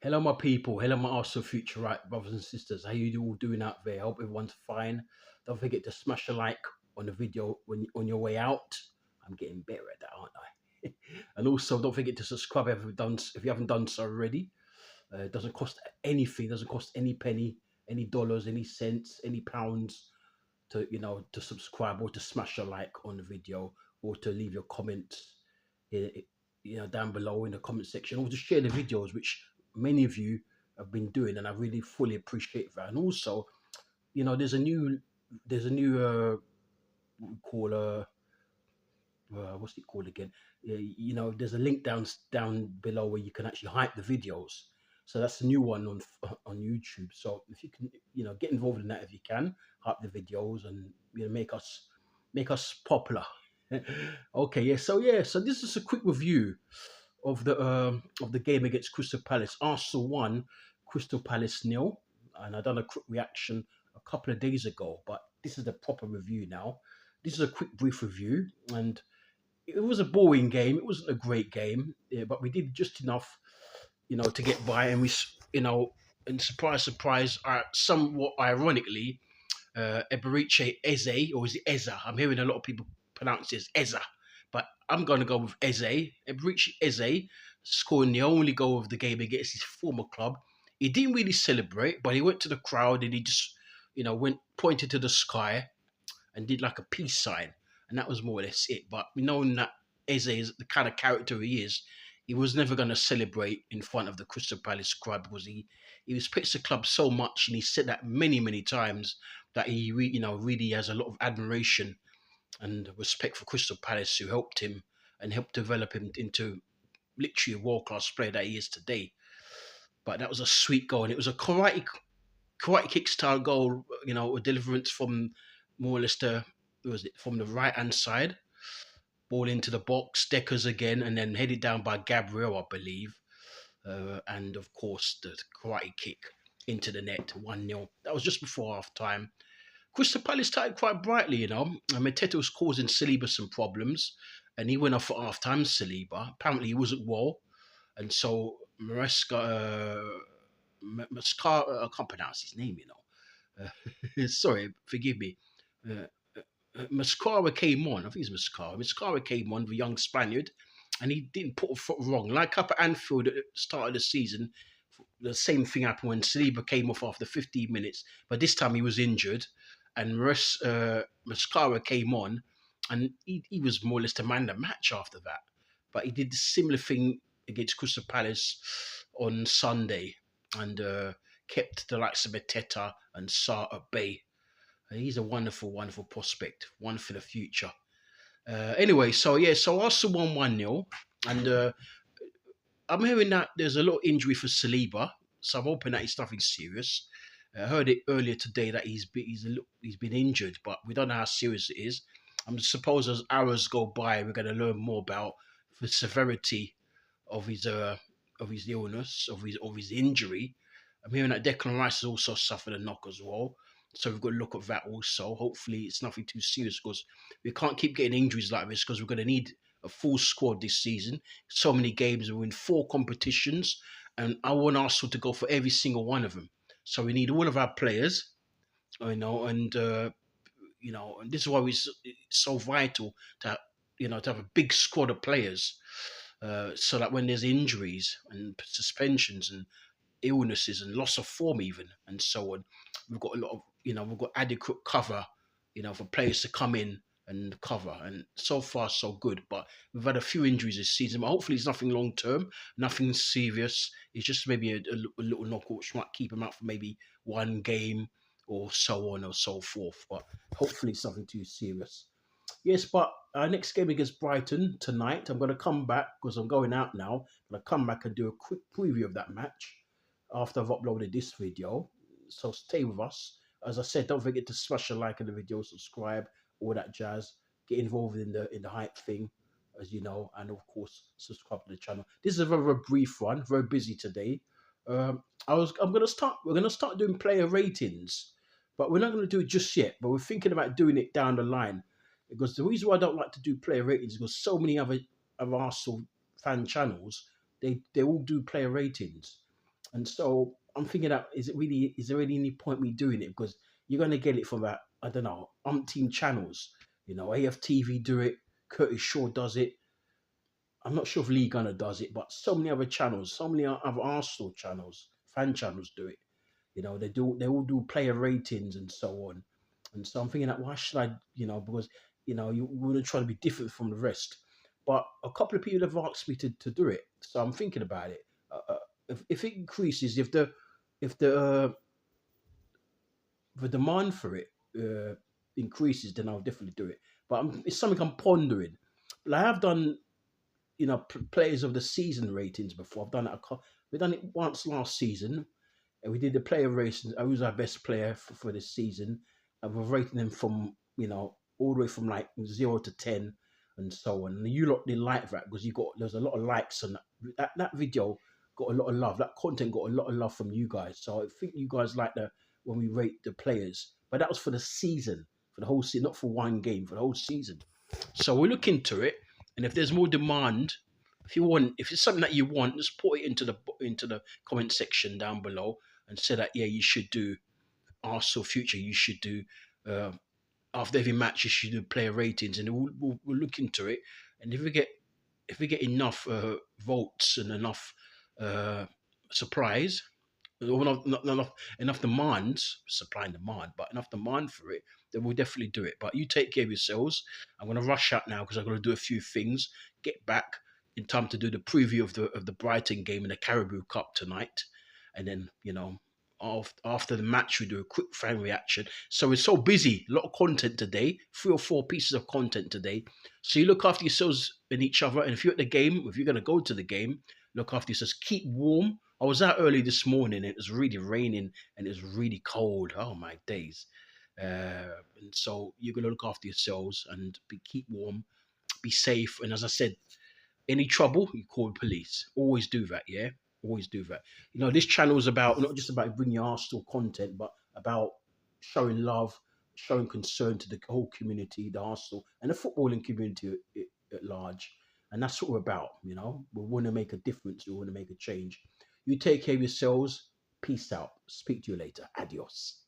Hello, my people. Hello, my Arsenal future right brothers and sisters. How you all doing out there? Hope everyone's fine. Don't forget to smash a like on the video when on your way out. I'm getting better at that, aren't I? And also, don't forget to subscribe if you haven't done so already. It doesn't cost anything. Doesn't cost any penny, any dollars, any cents, any pounds to to subscribe or to smash a like on the video or to leave your comments down below in the comment section, or to share the videos, which many of you have been doing, and I really fully appreciate that. And also, there's a new what we call what's it called again? There's a link down below where you can actually hype the videos. So that's a new one on YouTube. So if you can, get involved in that if you can, hype the videos and make us popular. Okay, yeah. So this is a quick review of the game against Crystal Palace. Arsenal won, Crystal Palace nil, and I done a quick reaction a couple of days ago. But this is the proper review now. This is a quick, brief review, and it was a boring game. It wasn't a great game, yeah, but we did just enough, to get by. And and surprise, surprise, somewhat ironically, Eberiche Eze, or is it Eza? I'm hearing a lot of people pronounce it as Eza, but I'm going to go with Eze. Eberiche Eze scoring the only goal of the game against his former club. He didn't really celebrate, but he went to the crowd and he just, went pointed to the sky and did like a peace sign, and that was more or less it. But knowing that Eze is the kind of character he was never going to celebrate in front of the Crystal Palace crowd because he respects the club so much, and he said that many times that really has a lot of admiration and respect for Crystal Palace, who helped him and helped develop him into literally a world class player that he is today. But that was a sweet goal, and it was a karate kick style goal, a deliverance from more or less was it from the right hand side, ball into the box, Deckers again, and then headed down by Gabriel, I believe. And of course, the karate kick into the net, 1-0. That was just before half time. Crystal Palace started quite brightly, and Mateta was causing Saliba some problems, and he went off at half time, Saliba. Apparently, he wasn't well, and so Mascara, I can't pronounce his name, sorry, forgive me. Uh, Mascara came on. I think it's Mascara. Mascara came on, the young Spaniard, and he didn't put a foot wrong. Like up at Anfield at the start of the season, the same thing happened when Saliba came off after 15 minutes, but this time he was injured, and Mascara came on, and he was more or less the man of the match after that. But he did the similar thing against Crystal Palace on Sunday, and kept the likes of Mateta and Sarr at bay. He's a wonderful, wonderful prospect, one for the future. Anyway, so Arsenal won 1-0, and I'm hearing that there's a lot of injury for Saliba, so I'm hoping that it's nothing serious. I heard it earlier today that he's been injured, but we don't know how serious it is. I suppose as hours go by, we're going to learn more about the severity of his illness, of his injury. I'm hearing that Declan Rice has also suffered a knock as well. So we've got to look at that also. Hopefully, it's nothing too serious because we can't keep getting injuries like this because we're going to need a full squad this season. So many games, we're in 4 competitions, and I want Arsenal to go for every single one of them. So we need all of our players, and this is why it's so vital to have a big squad of players, so that when there's injuries and suspensions and illnesses and loss of form even and so on, we've got a lot of we've got adequate cover, for players to come in and cover. And so far so good, but we've had a few injuries this season. But hopefully it's nothing long term, nothing serious. It's just maybe a little knockout which might keep him out for maybe one game or so on or so forth. But hopefully it's nothing too serious. Yes, but our next game against Brighton tonight, I'm going to come back because I'm going out now. I'm going to come back and do a quick preview of that match after I've uploaded this video. So stay with us. As I said, don't forget to smash a like on the video, subscribe, all that jazz. Get involved in the hype thing, as you know, and of course subscribe to the channel. This is a very, very brief one. Very busy today. We're gonna start doing player ratings, but we're not gonna do it just yet. But we're thinking about doing it down the line, because the reason why I don't like to do player ratings is because so many other of Arsenal fan channels, they all do player ratings. And so I'm thinking that is there really any point me doing it? Because you're gonna get it from about, I don't know, umpteen channels. You know, AFTV do it, Curtis Shaw does it. I'm not sure if Lee Gunner does it, but so many other channels, so many other Arsenal channels, fan channels do it. You know, they all do player ratings and so on. And so I'm thinking that why should I, because you want to try to be different from the rest. But a couple of people have asked me to do it, so I'm thinking about it. If it increases, if the demand for it increases, then I'll definitely do it. But it's something I'm pondering. Like I have done, players of the season ratings before. I've done it. We've done it once last season, and we did the player race. Who's our best player for this season? And we're rating them from all the way from like 0 to 10, and so on. And you lot didn't like that because there's a lot of likes on that video. Got a lot of love. That content got a lot of love from you guys. So I think you guys like the when we rate the players. But that was for the season, for the whole season, not for one game, for the whole season. So we'll look into it, and if there's more demand, if it's something that you want, just put it into the comment section down below and say that yeah, you should do Arsenal future. You should do uh, after every match. You should do player ratings, and we'll look into it. And if we get enough votes and enough uh, surprise, or not enough demands, supply and demand, but enough demand for it, then we'll definitely do it. But you take care of yourselves. I'm going to rush out now because I've got to do a few things. Get back in time to do the preview of the Brighton game in the Caribou Cup tonight, and then after the match we do a quick fan reaction. So we're so busy, a lot of content today, 3 or 4 pieces of content today. So you look after yourselves and each other, and if you're at the game, if you're going to go to the game, look after yourselves. Keep warm. I was out early this morning. It was really raining and it was really cold. Oh my days! And so you're gonna look after yourselves and keep warm, be safe. And as I said, any trouble, you call the police. Always do that. Yeah, always do that. This channel is about not just about bringing Arsenal content, but about showing love, showing concern to the whole community, the Arsenal and the footballing community at large. And that's what we're about. We want to make a difference. We want to make a change. You take care of yourselves. Peace out. Speak to you later. Adios.